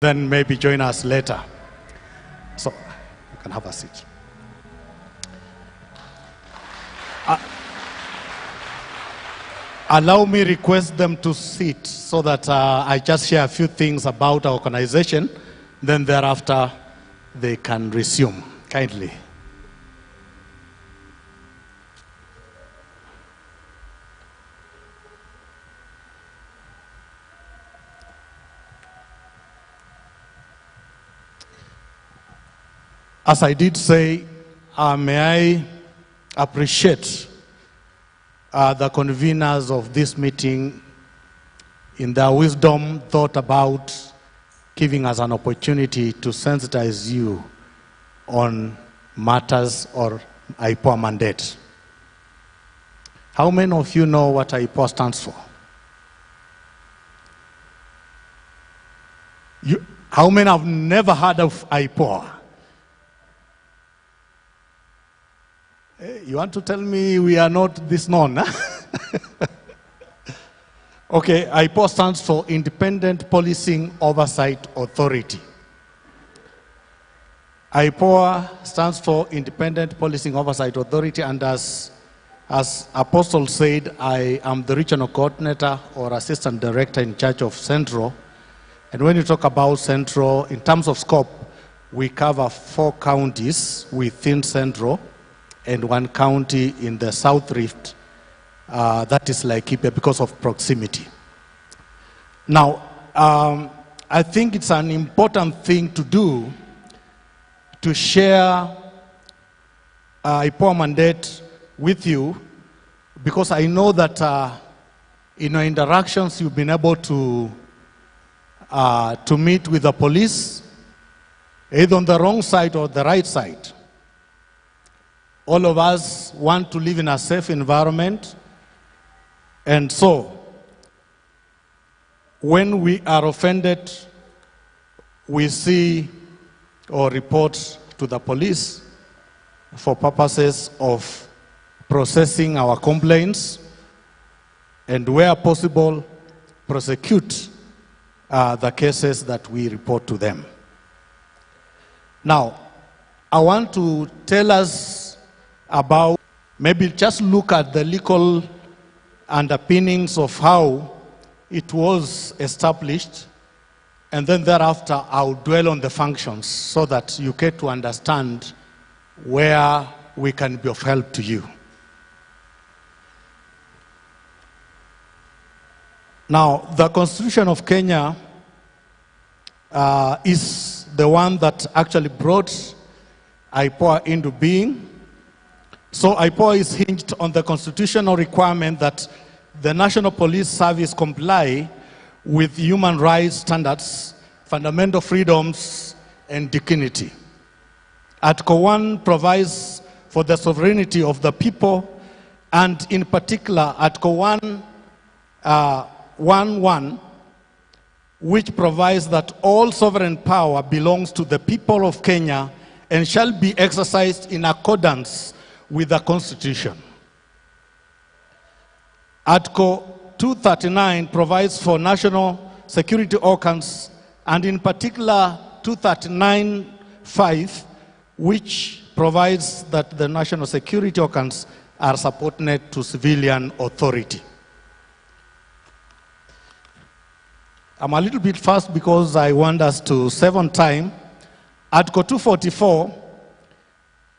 then maybe join us later. So you can have a seat. Allow me request them to sit so that I just share a few things about our organization, then thereafter they can resume. Kindly. As I did say, may I appreciate the conveners of this meeting in their wisdom thought about giving us an opportunity to sensitize you on matters or IPOA mandate. How many of you know what IPOA stands for? How many have never heard of IPOA? You want to tell me we are not this known? Huh? Okay, IPOA stands for Independent Policing Oversight Authority. IPOA stands for Independent Policing Oversight Authority, and as Apostle said, I am the regional coordinator or assistant director in charge of Central. And when you talk about Central, in terms of scope, we cover 4 counties within Central and 1 county in the South Rift, that is Laikipia, because of proximity. Now, I think it's an important thing to do to share IPOA mandate with you, because I know that in your interactions you've been able to meet with the police, either on the wrong side or the right side. All of us want to live in a safe environment, and so when we are offended, we see or report to the police for purposes of processing our complaints, and where possible, prosecute the cases that we report to them. Now, I want to tell us about, maybe just look at the legal underpinnings of how it was established, and then thereafter I'll dwell on the functions so that you get to understand where we can be of help to you. Now, the Constitution of Kenya is the one that actually brought IPOA into being. So IPOA is hinged on the constitutional requirement that the National Police Service comply with human rights standards, fundamental freedoms, and dignity. Article 1 provides for the sovereignty of the people, and in particular, Article 1.1, which provides that all sovereign power belongs to the people of Kenya and shall be exercised in accordance with the Constitution. Article 239 provides for national security organs, and in particular 239(5), which provides that the national security organs are subordinate to civilian authority. I'm a little bit fast because I want us to save on time. Article 244,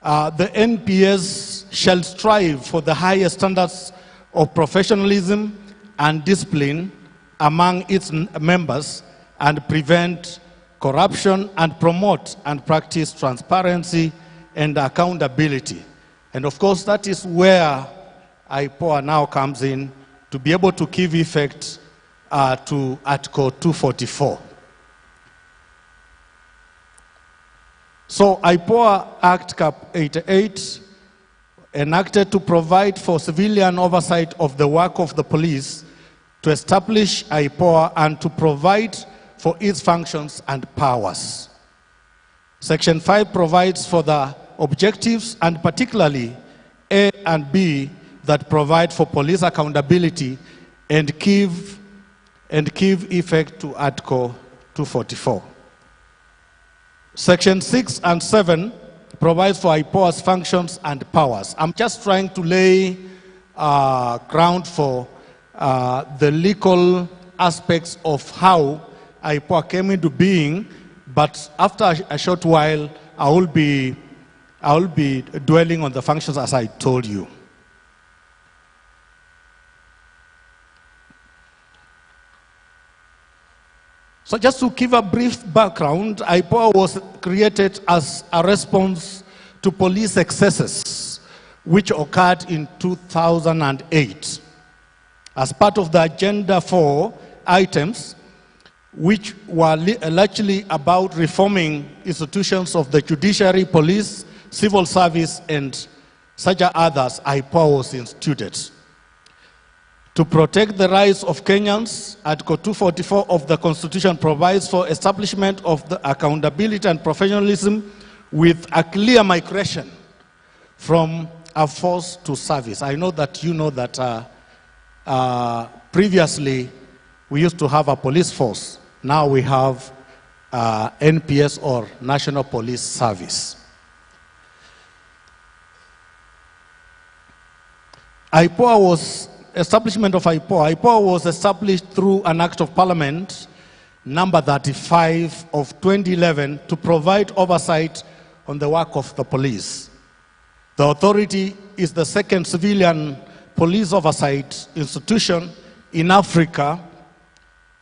the NPS shall strive for the highest standards of professionalism and discipline among its members, and prevent corruption, and promote and practice transparency and accountability. And of course, that is where IPOA now comes in, to be able to give effect to Article 244. So IPOA Act Cap 88, enacted to provide for civilian oversight of the work of the police, to establish IPOA and to provide for its functions and powers. Section 5 provides for the objectives, and particularly A and B, that provide for police accountability and give effect to Article 244. Section 6 and 7 provides for IPOA's functions and powers. I'm just trying to lay ground for the legal aspects of how IPOA came into being, but after a short while, I will be dwelling on the functions as I told you. So just to give a brief background, IPOA was created as a response to police excesses which occurred in 2008 as part of the Agenda 4 items, which were largely about reforming institutions of the judiciary, police, civil service, and such others. IPOA was instituted. To protect the rights of Kenyans, Article 244 of the Constitution provides for establishment of the accountability and professionalism with a clear migration from a force to service. I know that you know that previously we used to have a police force. Now we have NPS, or National Police Service. Establishment of IPOA was established through an Act of Parliament number 35 of 2011 to provide oversight on the work of the police. The authority is the second civilian police oversight institution in Africa,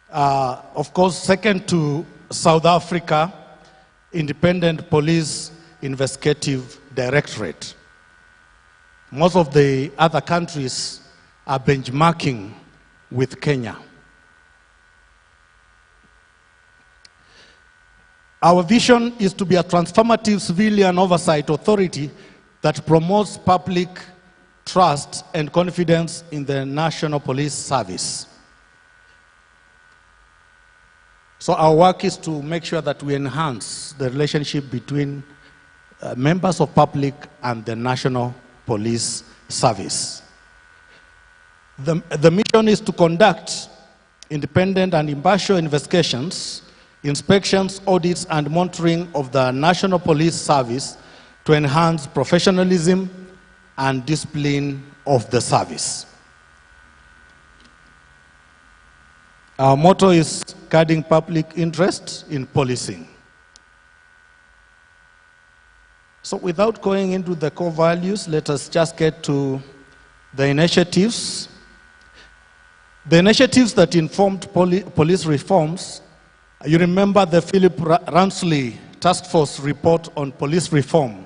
of course second to South Africa Independent Police Investigative Directorate. Most of the other countries are benchmarking with Kenya. Our vision is to be a transformative civilian oversight authority that promotes public trust and confidence in the National Police Service. So our work is to make sure that we enhance the relationship between members of public and the National Police Service. The mission is to conduct independent and impartial investigations, inspections, audits, and monitoring of the National Police Service to enhance professionalism and discipline of the service. Our motto is guarding public interest in policing. So without going into the core values, let us just get to the initiatives. The initiatives that informed police reforms, you remember the Philip Ransley Task Force report on police reform,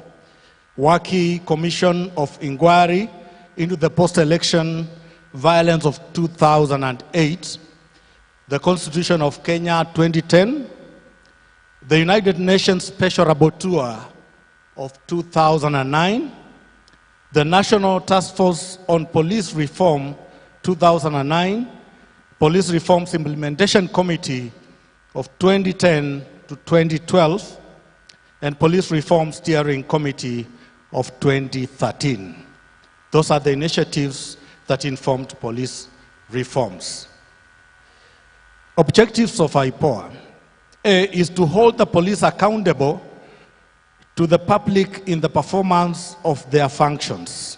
Waki Commission of Inquiry into the post-election violence of 2008, the Constitution of Kenya 2010, the United Nations Special Rapporteur of 2009, the National Task Force on Police Reform 2009, Police Reforms Implementation Committee of 2010 to 2012, and Police Reform Steering Committee of 2013. Those are the initiatives that informed police reforms. Objectives of IPOA. A is to hold the police accountable to the public in the performance of their functions.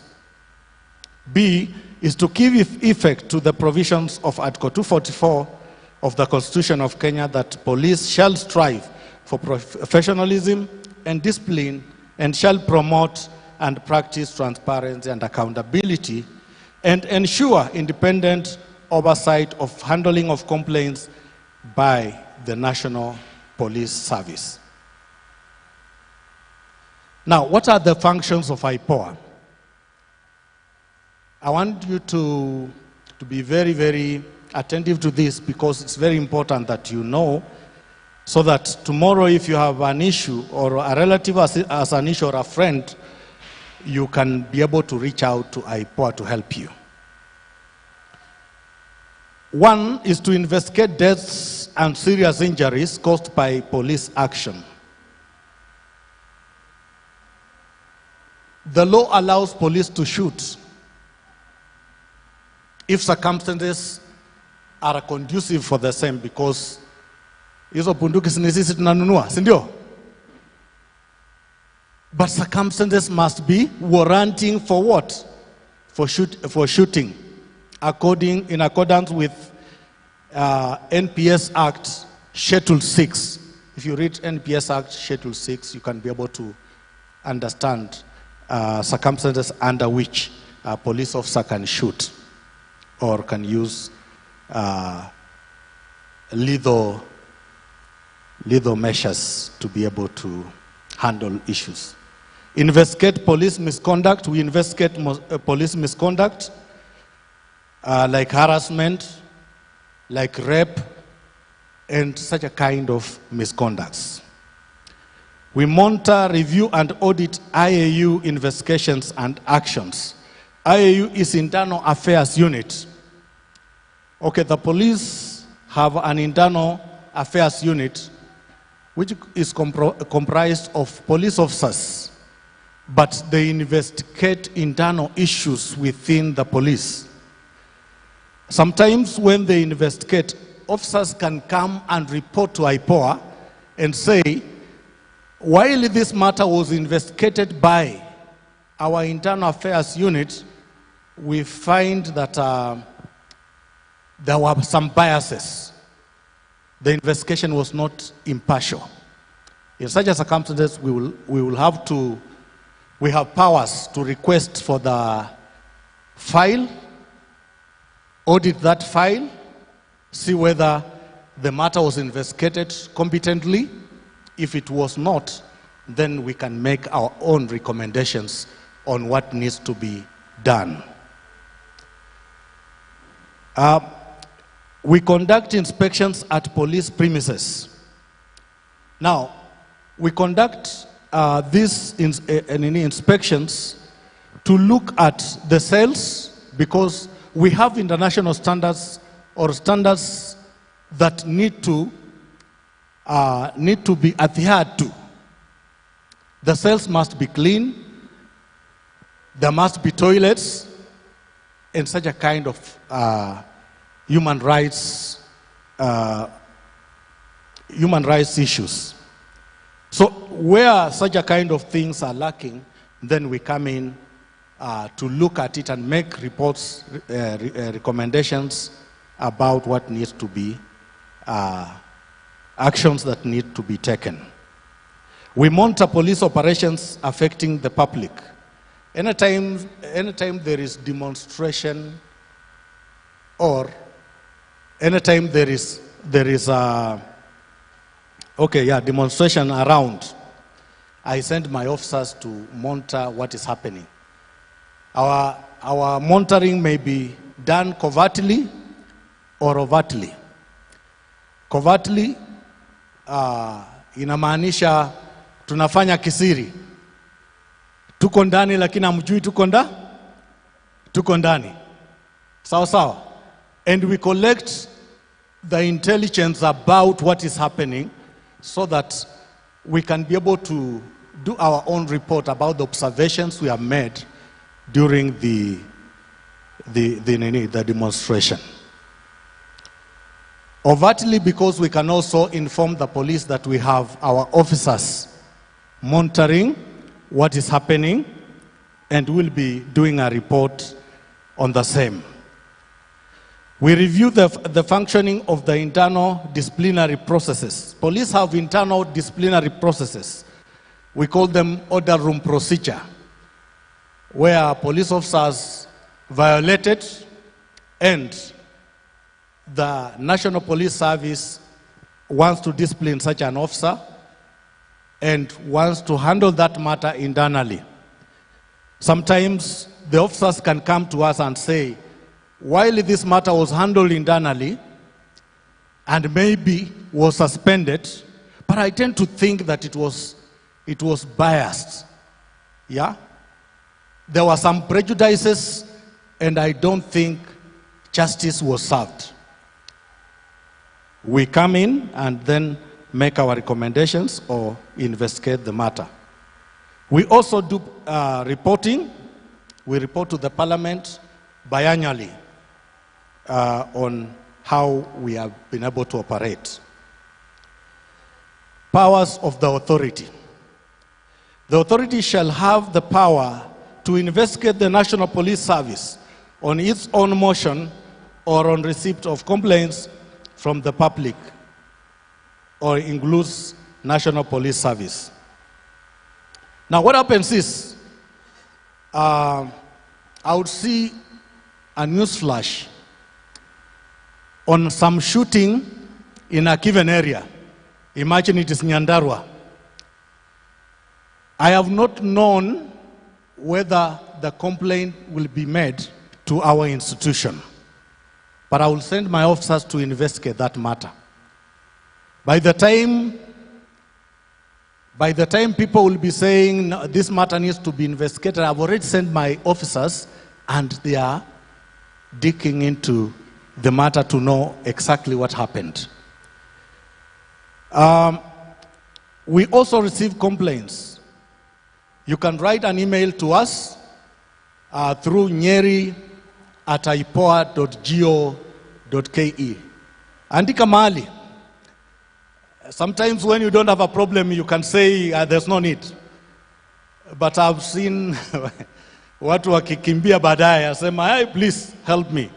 B is to give effect to the provisions of Article 244 of the Constitution of Kenya that police shall strive for professionalism and discipline and shall promote and practice transparency and accountability and ensure independent oversight of handling of complaints by the National Police Service. Now, what are the functions of IPOA? I want you to be very, very attentive to this because it's very important that you know, so that tomorrow if you have an issue or a relative has an issue or a friend, you can be able to reach out to IPOA to help you. One is to investigate deaths and serious injuries caused by police action. The law allows police to shoot if circumstances are conducive for the same, because hizo bunduki sisi tunanunua, si ndio? But circumstances must be warranting for what? For shooting, in accordance with NPS Act Schedule 6. If you read NPS Act Schedule 6, you can be able to understand circumstances under which a police officer can shoot or can use lethal measures to be able to handle issues. Investigate police misconduct. We investigate police misconduct like harassment, like rape, and such a kind of misconducts. We monitor, review, and audit IAU investigations and actions. IAU is Internal Affairs Unit. Okay, the police have an Internal Affairs Unit which is comprised of police officers, but they investigate internal issues within the police. Sometimes when they investigate, officers can come and report to IPOA and say, while this matter was investigated by our Internal Affairs Unit, we find that there were some biases. The investigation was not impartial. In such a circumstances, we have powers to request for the file, audit that file, see whether the matter was investigated competently. If it was not, then we can make our own recommendations on what needs to be done. We conduct inspections at police premises. Now, we conduct these inspections to look at the cells, because we have international standards or standards that need to be adhered to. The cells must be clean, there must be toilets, and such a kind of human rights issues. So where such a kind of things are lacking, then we come in to look at it and make reports, recommendations about what needs to be, actions that need to be taken. We monitor police operations affecting the public. Anytime there is demonstration, or anytime there is demonstration around, I send my officers to monitor what is happening. Our monitoring may be done covertly or overtly. Covertly inamaanisha tunafanya kisiri. Tuko ndani lakini hamjui tuko ndani. Sawa sawa. And we collect the intelligence about what is happening so that we can be able to do our own report about the observations we have made during the demonstration. Overtly, because we can also inform the police that we have our officers monitoring what is happening and will be doing a report on the same. We review the functioning of the internal disciplinary processes. Police have internal disciplinary processes. We call them order room procedure, where police officers violated and the National Police Service wants to discipline such an officer and wants to handle that matter internally. Sometimes the officers can come to us and say, while this matter was handled internally and maybe was suspended, but I tend to think that it was biased. Yeah? There were some prejudices and I don't think justice was served. We come in and then make our recommendations or investigate the matter. We also do reporting. We report to the Parliament biannually on how we have been able to operate. Powers of the authority. The authority shall have the power to investigate the National Police Service on its own motion or on receipt of complaints from the public, or includes National Police Service. Now what happens is, I would see a news flash on some shooting in a given area. Imagine it is Nyandarua. I have not known whether the complaint will be made to our institution, but I will send my officers to investigate that matter. By the time people will be saying, no, this matter needs to be investigated, I've already sent my officers and they are digging into the matter to know exactly what happened. We also receive complaints. You can write an email to us through nyeri@ipoa.go.ke. Andika mahali. Sometimes when you don't have a problem, you can say there's no need. But I've seen watu wakikimbia baadaye asema, hey, please help me.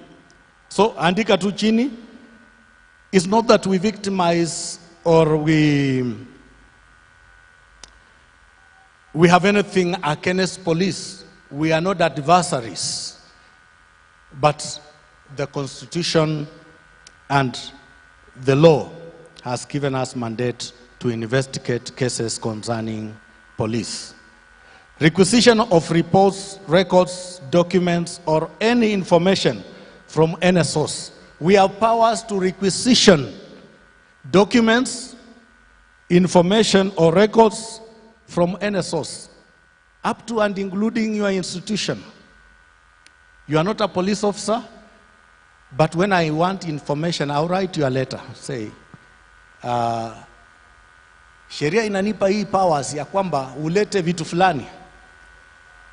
So andika tu chini. It's not that we victimize or we have anything against police. We are not adversaries. But the Constitution and the law has given us mandate to investigate cases concerning police. Requisition of reports, records, documents, or any information from any source. We have powers to requisition documents, information, or records from any source, up to and including your institution. You are not a police officer, but when I want information, I'll write you a letter. Say, sheria inanipa hii powers ya kwamba ulete vitu fulani.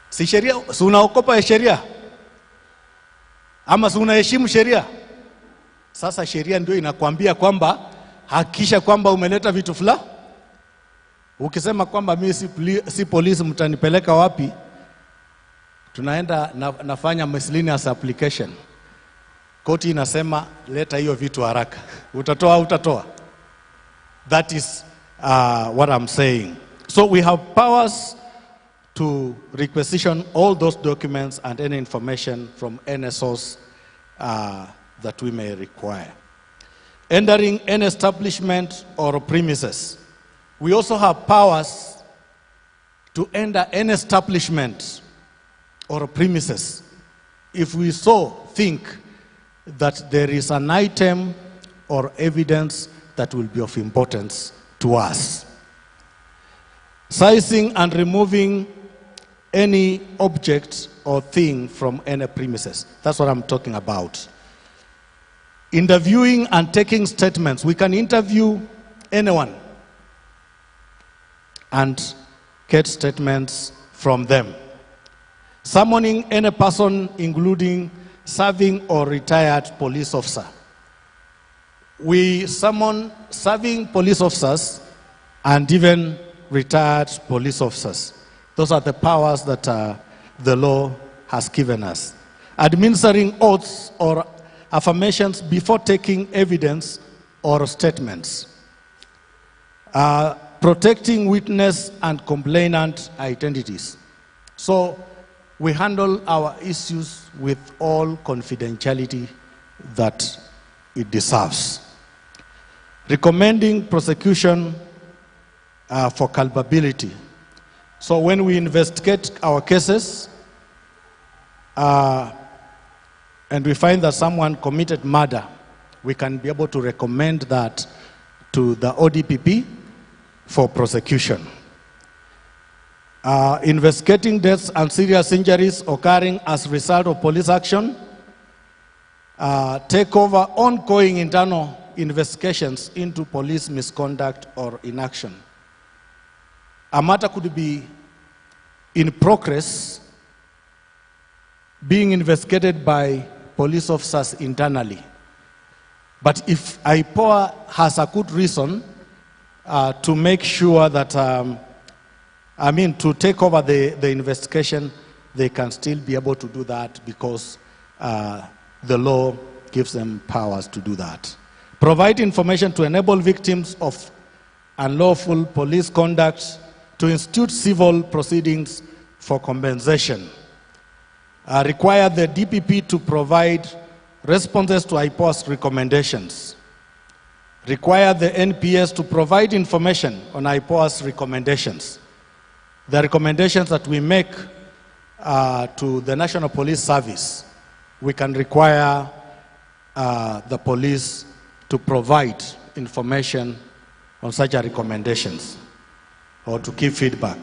Si sheria, si unaokopa sheria? Ama si unaheshimu sheria? Sasa sheria ndio inakwambia kwamba hakikisha kwamba umeleta vitu fulani. Ukisema kwamba mimi si polisi, mtanipeleka wapi? Tunaenda nafanya miscellaneous application. Koti inasema leta hiyo vitu haraka. Utatoa au utatoa? That is what I'm saying. So we have powers to requisition all those documents and any information from any source that we may require. Entering any establishment or premises. We also have powers to enter any establishment or premises if we so think that there is an item or evidence that will be of importance to us. Seizing and removing any object or thing from any premises. That's what I'm talking about. Interviewing and taking statements. We can interview anyone and get statements from them. Summoning any person, including serving or retired police officer. We summon serving police officers and even retired police officers. Those are the powers that the law has given us. Administering oaths or affirmations before taking evidence or statements. Protecting witness and complainant identities. So we handle our issues with all confidentiality that it deserves. Recommending prosecution for culpability. So when we investigate our cases and we find that someone committed murder, we can be able to recommend that to the ODPP for prosecution. Investigating deaths and serious injuries occurring as a result of police action. Take over ongoing internal investigations into police misconduct or inaction. A matter could be in progress, being investigated by police officers internally. But if IPOA has a good reason to make sure that to take over the investigation, they can still be able to do that because the law gives them powers to do that. Provide information to enable victims of unlawful police conduct to institute civil proceedings for compensation. Require the DPP to provide responses to IPOA's recommendations. Require the NPS to provide information on IPOA's recommendations. The recommendations that we make to the National Police Service, we can require the police to provide information on such recommendations or to give feedback.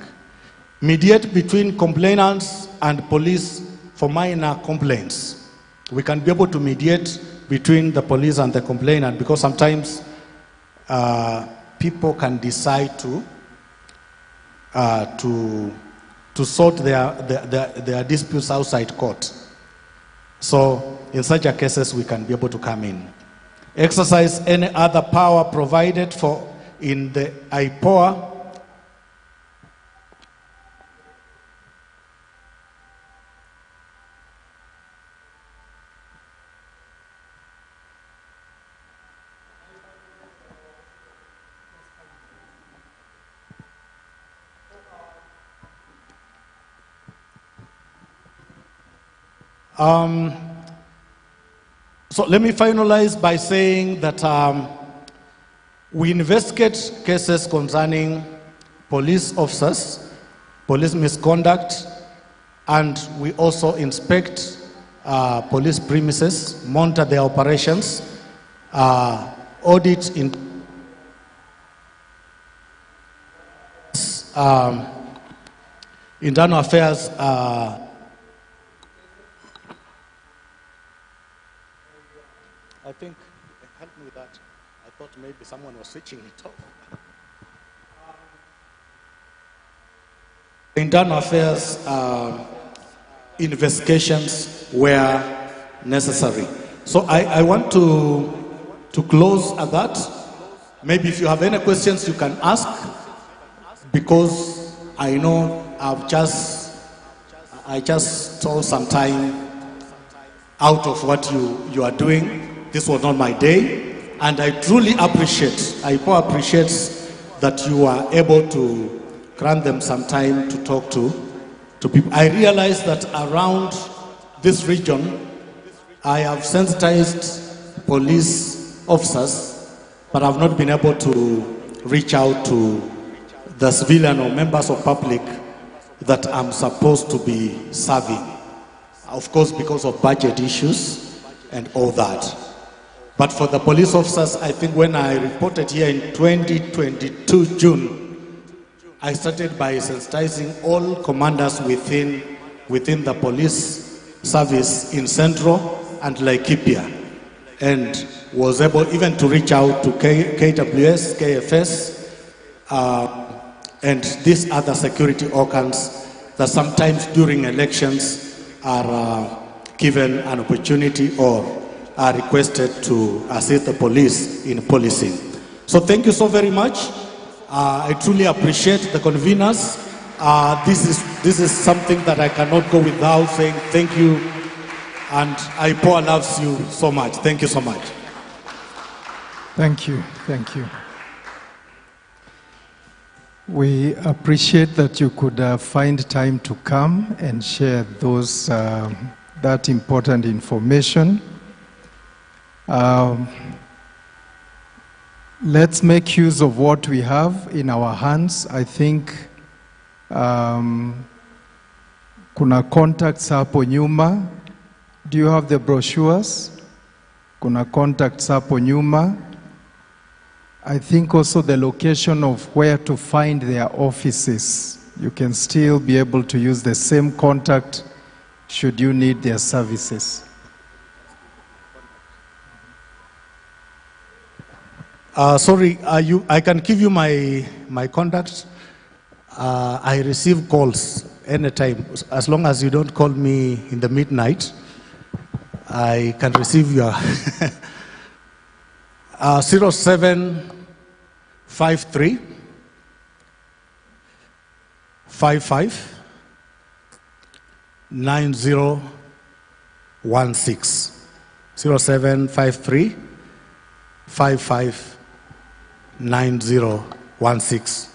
Mediate between complainants and police for minor complaints. We can be able to mediate between the police and the complainant because sometimes people can decide to sort their disputes outside court. So in such a cases, we can be able to come in. Exercise any other power provided for in the IPOA so let me finalize by saying that we investigate cases concerning police officers, police misconduct, and we also inspect police premises, monitor their operations, audit in internal affairs. I think, help me with that. I thought maybe someone was switching it off. Internal affairs investigations where necessary. So I want to close at that. Maybe if you have any questions, you can ask, because I know I just stole some time out of what you are doing. This was not my day, and I truly appreciate, IPOA appreciates that you are able to grant them some time to talk to people. I realize that around this region, I have sensitized police officers, but I've not been able to reach out to the civilian or members of public that I'm supposed to be serving. Of course, because of budget issues and all that. But for the police officers, I think when I reported here in 2022 June, I started by sensitizing all commanders within the police service in Central and Laikipia, and was able even to reach out to KWS, KFS, and these other security organs that sometimes during elections are given an opportunity or are requested to assist the police in policing. So thank you so very much. I truly appreciate the conveners. This is something that I cannot go without saying thank you, and IPOA loves you so much. Thank you so much. Thank you. Thank you. We appreciate that you could find time to come and share those that important information. Let's make use of what we have in our hands. I think kuna contacts hapo nyuma. Do you have the brochures? Kuna contacts hapo nyuma. I think also the location of where to find their offices. You can still be able to use the same contact should you need their services. Sorry, I can give you my contacts. I receive calls anytime. As long as you don't call me in the midnight, I can receive your 0753 55 9016. 0753 55 9016.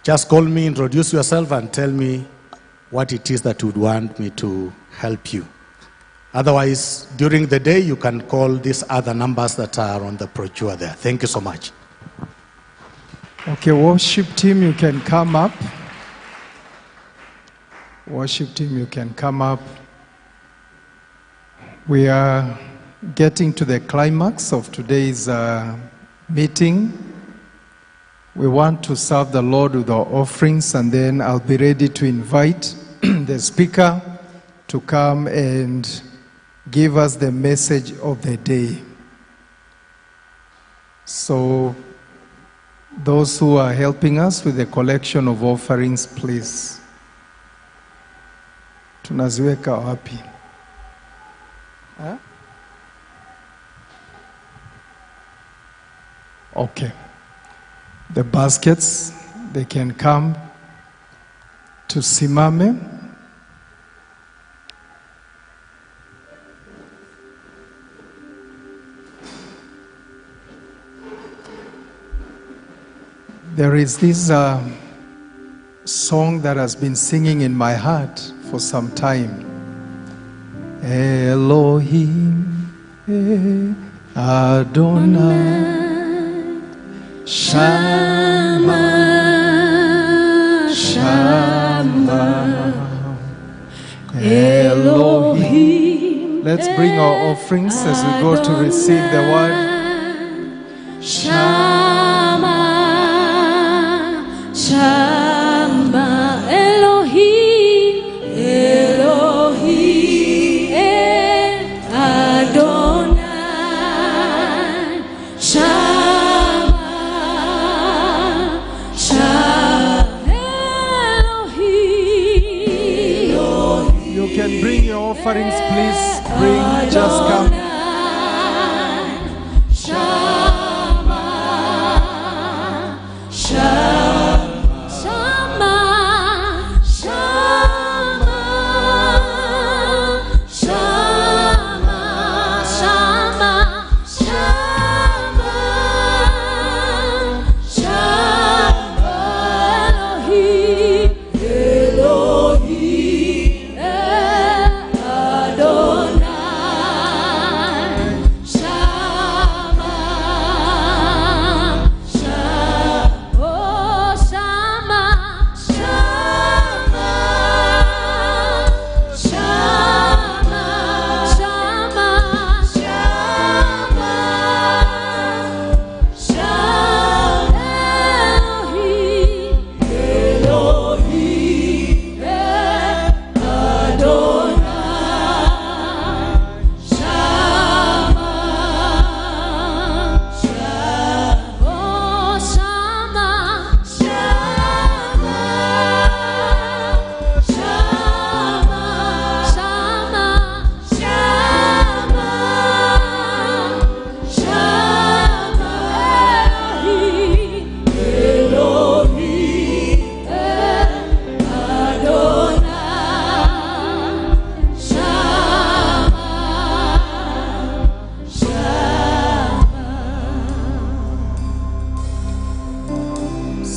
Just call me, introduce yourself, and tell me what it is that you would want me to help you. Otherwise, during the day, you can call these other numbers that are on the brochure there. Thank you so much. Okay, worship team, you can come up. Worship team, you can come up. We are getting to the climax of today's meeting. We want to serve the Lord with our offerings, and then I'll be ready to invite the speaker to come and give us the message of the day. So, those who are helping us with the collection of offerings, please. Tunaziweka wapi? Huh? Okay. The baskets, they can come to Simame. There is this song that has been singing in my heart for some time. Elohim, Adonai, Shama, Shama, Elohim. Let's bring our offerings as we go to receive the word. Shama, Shama, Elohim, Elohim, Adonai, Shama, Shama, Elohim. You can bring your offerings, please. Bring, just come.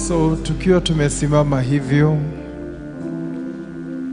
So tukiwa tumesimama hivyo,